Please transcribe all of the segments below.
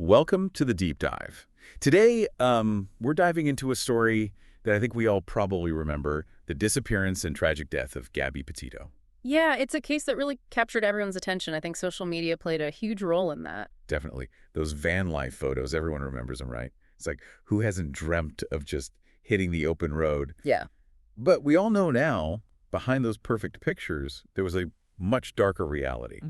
Welcome to the Deep Dive. Today, we're diving into a story that I think we all probably remember, the disappearance and tragic death of Gabby Petito. Yeah, it's a case that really captured everyone's attention. I think social media played a huge role in that. Definitely. Those van life photos, everyone remembers them, right? It's like, who hasn't dreamt of just hitting the open road? Yeah. But we all know now, behind those perfect pictures, there was a much darker reality.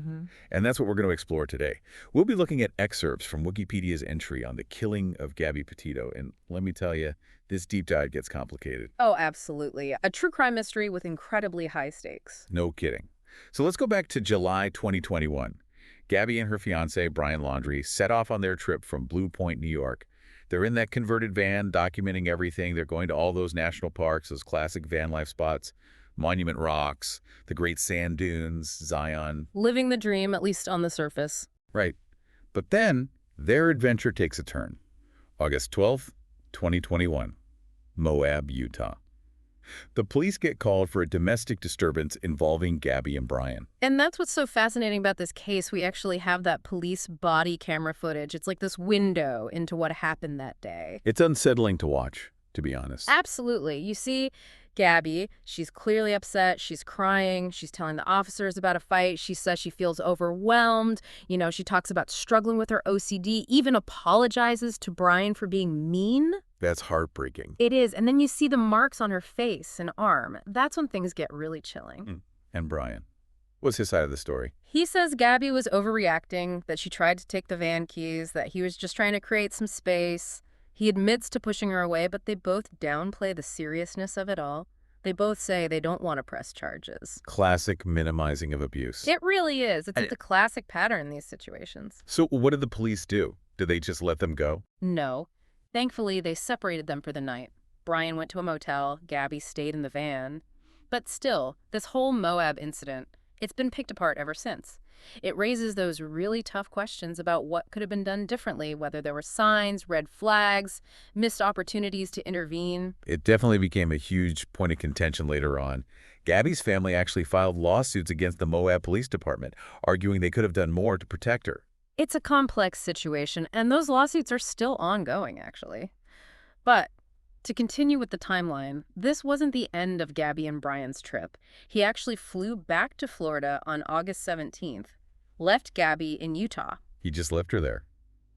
And that's what we're going to explore today. We'll be looking at excerpts from Wikipedia's entry on the killing of Gabby Petito. And let me tell you, this deep dive gets complicated. Oh, absolutely. A true crime mystery with incredibly high stakes. No kidding. So let's go back to July 2021. Gabby and her fiancé, Brian Laundrie, set off on their trip from Blue Point, New York. They're in that converted van, documenting everything. They're going to all those national parks, those classic van life spots, Monument Rocks, the great sand dunes, Zion. Living the dream, at least on the surface. Right. But then their adventure takes a turn. August 12th, 2021, Moab, Utah. The police get called for a domestic disturbance involving Gabby and Brian. And that's what's so fascinating about this case. We actually have that police body camera footage. It's like this window into what happened that day. It's unsettling to watch, to be honest. Absolutely. You see Gabby, she's clearly upset. She's crying. She's telling the officers about a fight. She says she feels overwhelmed. You know, she talks about struggling with her OCD, even apologizes to Brian for being mean. That's heartbreaking. It is. And then you see the marks on her face and arm. That's when things get really chilling. And Brian? What's his side of the story? He says Gabby was overreacting, that she tried to take the van keys, that he was just trying to create some space. He admits to pushing her away, but they both downplay the seriousness of it all. They both say they don't want to press charges. Classic minimizing of abuse. It really is. It's a classic pattern in these situations. So what did the police do? Did they just let them go? No. Thankfully, they separated them for the night. Brian went to a motel. Gabby stayed in the van. But still, this whole Moab incident, it's been picked apart ever since. It raises those really tough questions about what could have been done differently, whether there were signs, red flags, missed opportunities to intervene. It definitely became a huge point of contention later on. Gabby's family actually filed lawsuits against the Moab Police Department, arguing they could have done more to protect her. It's a complex situation, and those lawsuits are still ongoing, actually. But to continue with the timeline, this wasn't the end of Gabby and Brian's trip. He actually flew back to Florida on August 17th, left Gabby in Utah. He just left her there.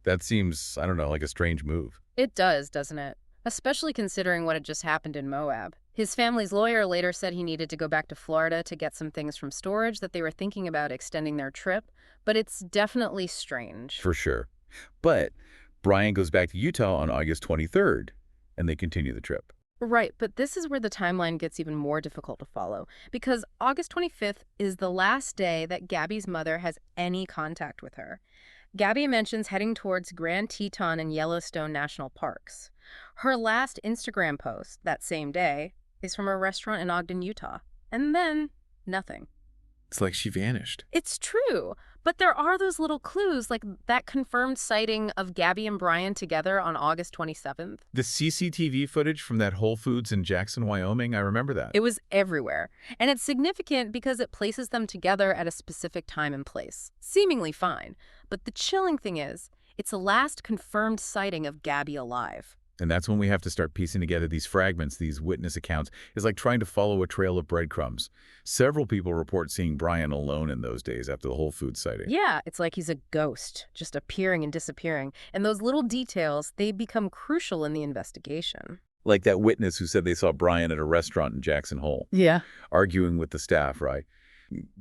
That seems, I don't know, like a strange move. It does, doesn't it? Especially considering what had just happened in Moab. His family's lawyer later said he needed to go back to Florida to get some things from storage, that they were thinking about extending their trip, but it's definitely strange. For sure. But Brian goes back to Utah on August 23rd, and they continue the trip. Right, but this is where the timeline gets even more difficult to follow, because August 25th is the last day that Gabby's mother has any contact with her. Gabby mentions heading towards Grand Teton and Yellowstone National Parks. Her last Instagram post that same day is from a restaurant in Ogden, Utah. And then, nothing. It's like she vanished. It's true, but there are those little clues, like that confirmed sighting of Gabby and Brian together on August 27th. The CCTV footage from that Whole Foods in Jackson, Wyoming, I remember that. It was everywhere. And it's significant because it places them together at a specific time and place. Seemingly fine. But the chilling thing is, it's the last confirmed sighting of Gabby alive. And that's when we have to start piecing together these fragments, these witness accounts. It's like trying to follow a trail of breadcrumbs. Several people report seeing Brian alone in those days after the Whole Foods sighting. Yeah, it's like he's a ghost, just appearing and disappearing. And those little details, they become crucial in the investigation. Like that witness who said they saw Brian at a restaurant in Jackson Hole. Yeah. Arguing with the staff, right?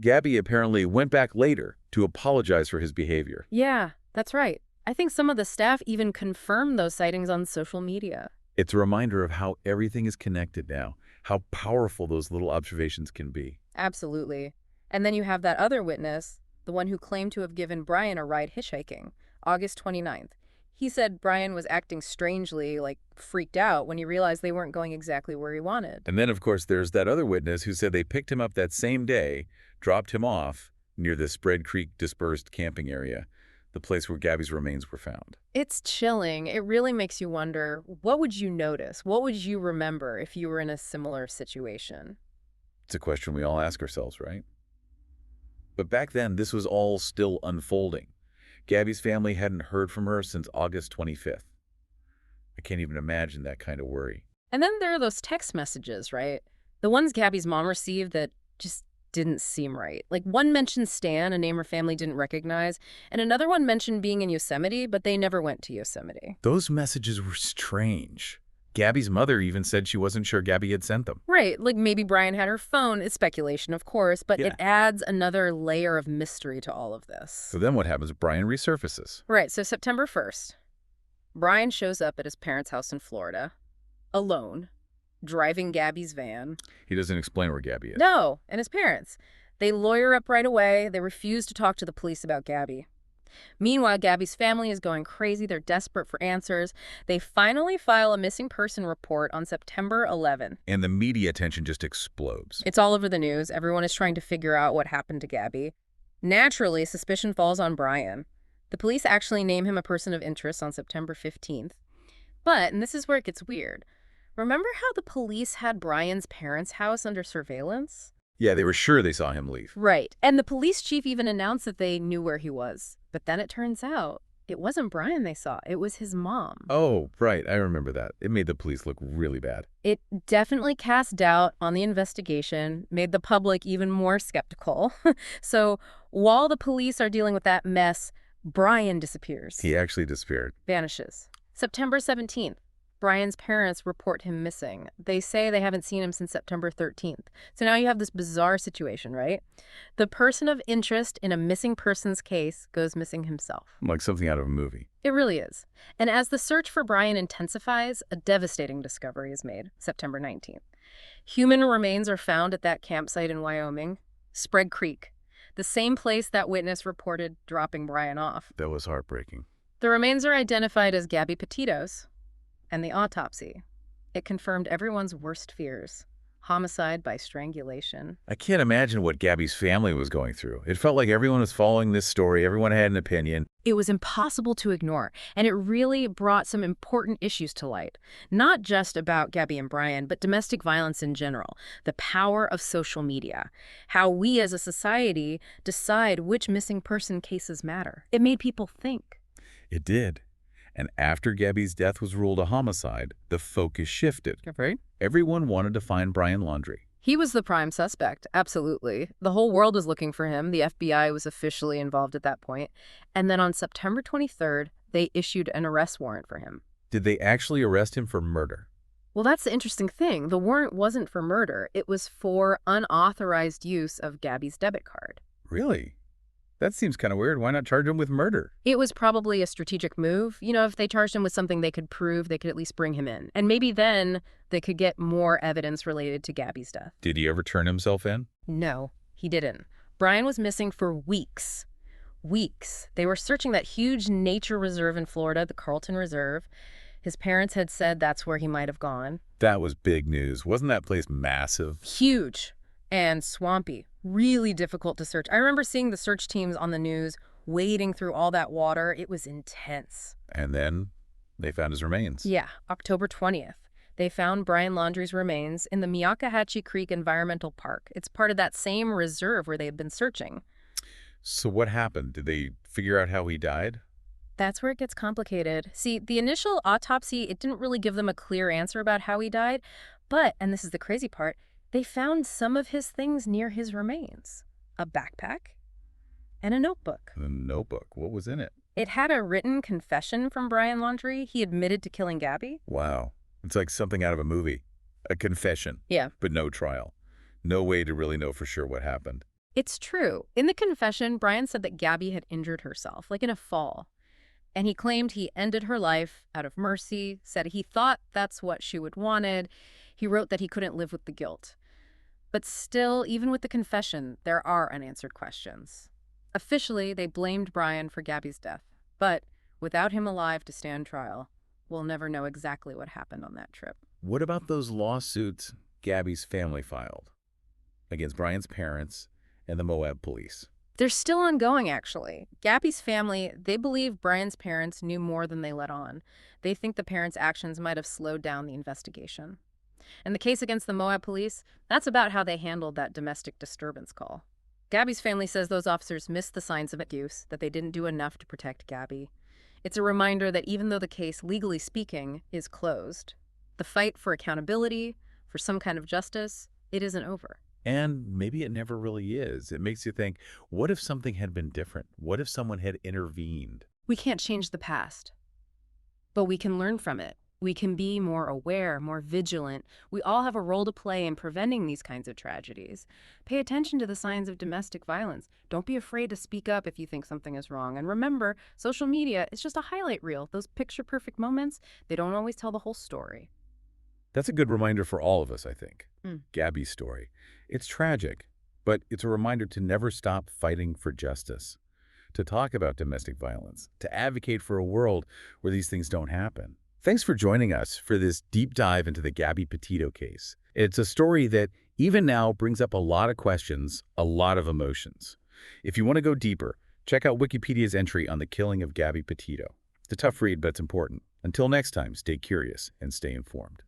Gabby apparently went back later to apologize for his behavior. Yeah, that's right. I think some of the staff even confirmed those sightings on social media. It's a reminder of how everything is connected now, how powerful those little observations can be. Absolutely. And then you have that other witness, the one who claimed to have given Brian a ride hitchhiking, August 29th. He said Brian was acting strangely, like freaked out, when he realized they weren't going exactly where he wanted. And then, of course, there's that other witness who said they picked him up that same day, dropped him off near the Spread Creek dispersed camping area, the place where Gabby's remains were found. It's chilling. It really makes you wonder, what would you notice? What would you remember if you were in a similar situation? It's a question we all ask ourselves, right? But back then, this was all still unfolding. Gabby's family hadn't heard from her since August 25th. I can't even imagine that kind of worry. And then there are those text messages, right? The ones Gabby's mom received that just didn't seem right. Like one mentioned Stan, a name her family didn't recognize, and another one mentioned being in Yosemite, but they never went to Yosemite. Those messages were strange. Gabby's mother even said she wasn't sure Gabby had sent them. Right, like maybe Brian had her phone. It's speculation, of course, but Yeah. it adds another layer of mystery to all of this. So then what happens? Brian resurfaces. Right, so September 1st, Brian shows up at his parents' house in Florida, alone, driving Gabby's van. He doesn't explain where Gabby is. No, and his parents. They lawyer up right away. They refuse to talk to the police about Gabby. Meanwhile, Gabby's family is going crazy. They're desperate for answers. They finally file a missing person report on September 11. And the media attention just explodes. It's all over the news. Everyone is trying to figure out what happened to Gabby. Naturally, suspicion falls on Brian. The police actually name him a person of interest on September 15th. But, and this is where it gets weird, remember how the police had Brian's parents' house under surveillance? Yeah, they were sure they saw him leave. Right. And the police chief even announced that they knew where he was. But then it turns out it wasn't Brian they saw. It was his mom. Oh, right. I remember that. It made the police look really bad. It definitely cast doubt on the investigation, made the public even more skeptical. So while the police are dealing with that mess, Brian disappears. He actually disappeared. Vanishes. September 17th. Brian's parents report him missing. They say they haven't seen him since September 13th. So now you have this bizarre situation, right? The person of interest in a missing persons case goes missing himself. Like something out of a movie. It really is. And as the search for Brian intensifies, a devastating discovery is made, September 19th. Human remains are found at that campsite in Wyoming, Sprague Creek, the same place that witness reported dropping Brian off. That was heartbreaking. The remains are identified as Gabby Petito's. And the autopsy, it confirmed everyone's worst fears. Homicide by strangulation. I can't imagine what Gabby's family was going through. It felt like everyone was following this story. Everyone had an opinion. It was impossible to ignore, and it really brought some important issues to light. Not just about Gabby and Brian, but domestic violence in general. The power of social media. How we as a society decide which missing person cases matter. It made people think. It did. And after Gabby's death was ruled a homicide, the focus shifted. Right? Everyone wanted to find Brian Laundrie. He was the prime suspect, absolutely. The whole world was looking for him. The FBI was officially involved at that point. And then on September 23rd, they issued an arrest warrant for him. Did they actually arrest him for murder? Well, that's the interesting thing. The warrant wasn't for murder. It was for unauthorized use of Gabby's debit card. Really? That seems kind of weird. Why not charge him with murder? It was probably a strategic move. You know, if they charged him with something they could prove, they could at least bring him in. And maybe then they could get more evidence related to Gabby's death. Did he ever turn himself in? No, he didn't. Brian was missing for weeks. Weeks. They were searching that huge nature reserve in Florida, the Carlton Reserve. His parents had said that's where he might have gone. That was big news. Wasn't that place massive? Huge and swampy. Really difficult to search. I remember seeing the search teams on the news wading through all that water. It was intense. And then they found his remains. Yeah, October 20th. They found Brian Laundrie's remains in the Miakahatchee Creek Environmental Park. It's part of that same reserve where they had been searching. So what happened? Did they figure out how he died? That's where it gets complicated. See, the initial autopsy, it didn't really give them a clear answer about how he died. But, and this is the crazy part, they found some of his things near his remains. A backpack and a notebook. The notebook. What was in it? It had a written confession from Brian Laundrie. He admitted to killing Gabby. Wow. It's like something out of a movie. A confession. Yeah. But no trial. No way to really know for sure what happened. It's true. In the confession, Brian said that Gabby had injured herself, like in a fall. And he claimed he ended her life out of mercy, said he thought that's what she would wanted. He wrote that he couldn't live with the guilt. But still, even with the confession, there are unanswered questions. Officially, they blamed Brian for Gabby's death. But without him alive to stand trial, we'll never know exactly what happened on that trip. What about those lawsuits Gabby's family filed against Brian's parents and the Moab police? They're still ongoing, actually. Gabby's family, they believe Brian's parents knew more than they let on. They think the parents' actions might have slowed down the investigation. And the case against the Moab police, that's about how they handled that domestic disturbance call. Gabby's family says those officers missed the signs of abuse, that they didn't do enough to protect Gabby. It's a reminder that even though the case, legally speaking, is closed, the fight for accountability, for some kind of justice, it isn't over. And maybe it never really is. It makes you think, what if something had been different? What if someone had intervened? We can't change the past, but we can learn from it. We can be more aware, more vigilant. We all have a role to play in preventing these kinds of tragedies. Pay attention to the signs of domestic violence. Don't be afraid to speak up if you think something is wrong. And remember, social media is just a highlight reel. Those picture-perfect moments, they don't always tell the whole story. That's a good reminder for all of us, I think. Mm. Gabby's story. It's tragic, but it's a reminder to never stop fighting for justice, to talk about domestic violence, to advocate for a world where these things don't happen. Thanks for joining us for this deep dive into the Gabby Petito case. It's a story that even now brings up a lot of questions, a lot of emotions. If you want to go deeper, check out Wikipedia's entry on the killing of Gabby Petito. It's a tough read, but it's important. Until next time, stay curious and stay informed.